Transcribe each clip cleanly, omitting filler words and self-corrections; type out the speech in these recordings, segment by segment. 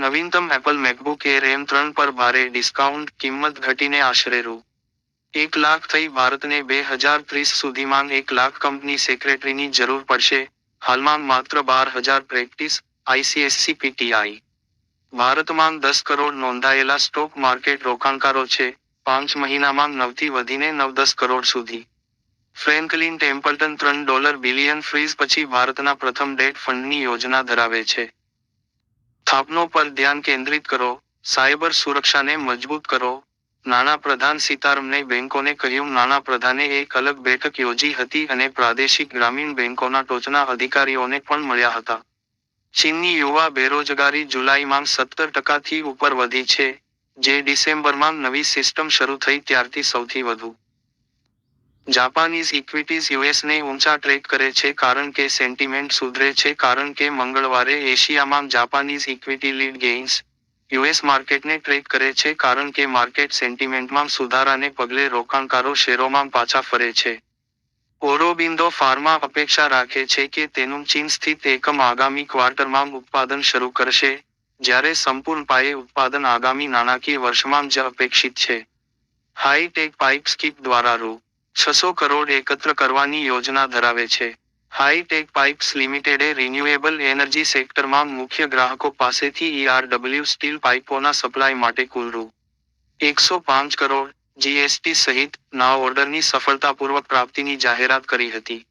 નવીનતમ Apple MacBook air M3 પર ભારે ડિસ્કાઉન્ટ, કિંમત ઘટીને આશરે રૂ. 1,00,000 થઈ. ભારતને 2030 સુધીમાં 1,00,000 કંપની સેક્રેટરીની જરૂર પડશે. હાલમાં માત્ર 12,000 પ્રેક્ટિસ ICSC-PTI. ભારતમાં 10 કરોડ નોંધાયેલા સ્ટોક માર્કેટ રોકાણકારો છે. 5 મહિનામાં 9થી વધીને 9-10 કરોડ સુધી. ફ્રેન્કલિન ટેમ્પલ્ટન $3 બિલિયન ફ્રીઝ પછી ભારતના પ્રથમ ડેટ ફંડની યોજના ધરાવે છે. સ્થાપનો પર ધ્યાન કેન્દ્રિત કરો, સાયબર સુરક્ષાને મજબૂત કરો. નાણાપ્રધાન સીતારમણે બેંકોને કહ્યું. નાણાપ્રધાને એક અલગ બેઠક યોજી હતી અને પ્રાદેશિક ગ્રામીણ બેંકોના ટોચના અધિકારીઓને પણ મળ્યા હતા. ચીનની યુવા બેરોજગારી જુલાઈમાં 17% ઉપર વધી છે, જે ડિસેમ્બરમાં નવી સિસ્ટમ શરૂ થઈ ત્યારથી સૌથી વધુ. જાપાનીઝ ઇક્વિટીઝ યુએસને ઊંચા ટ્રેક કરે છે કારણ કે સેન્ટિમેન્ટ સુધરે છે. કારણ કે મંગળવારે એશિયામાં Japanese equity lead gains, US માર્કેટને ટ્રેક કરે છે કારણ કે માર્કેટ સેન્ટિમેન્ટમાં સુધારાને પગલે રોકાણકારો શેરોમાં પાછા ફરે છે. ઓરોબિંદો ફાર્મા અપેક્ષા રાખે છે કે તેનું ચીન સ્થિત એકમ આગામી ક્વાર્ટરમાં ઉત્પાદન શરૂ કરશે, જ્યારે સંપૂર્ણ પાયે ઉત્પાદન આગામી નાણાકીય વર્ષમાં જ અપેક્ષિત છે. હાઈ-ટેક પાઇપ સ્કીપ દ્વારા રૂ. 600 કરોડ એકત્ર કરવાની યોજના ધરાવે છે. હાઈ-ટેક પાઇપ્સ લિમિટેડે રિન્યુએબલ એનર્જી સેક્ટરમાં મુખ્ય ગ્રાહકો પાસેથી ERW સ્ટીલ પાઇપોના સપ્લાય માટે કુલ રૂ. 105 કરોડ, GST સહિત, ના ઓર્ડરની સફળતાપૂર્વક પ્રાપ્તિની જાહેરાત કરી હતી.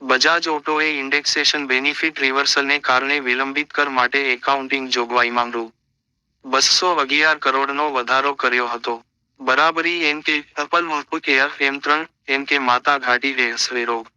બજાજ ઓટોએ ઇન્ડેક્સેશન બેનિફિટ રિવર્સલને કારણે વિલંબિત કર માટે એકાઉન્ટિંગ જોગવાઈમાં રૂ. 211 કરોડનો વધારો કર્યો હતો. બરાબરી NK Apple MacBook air M3 NK માતા ઘાટી રેસવે રોગ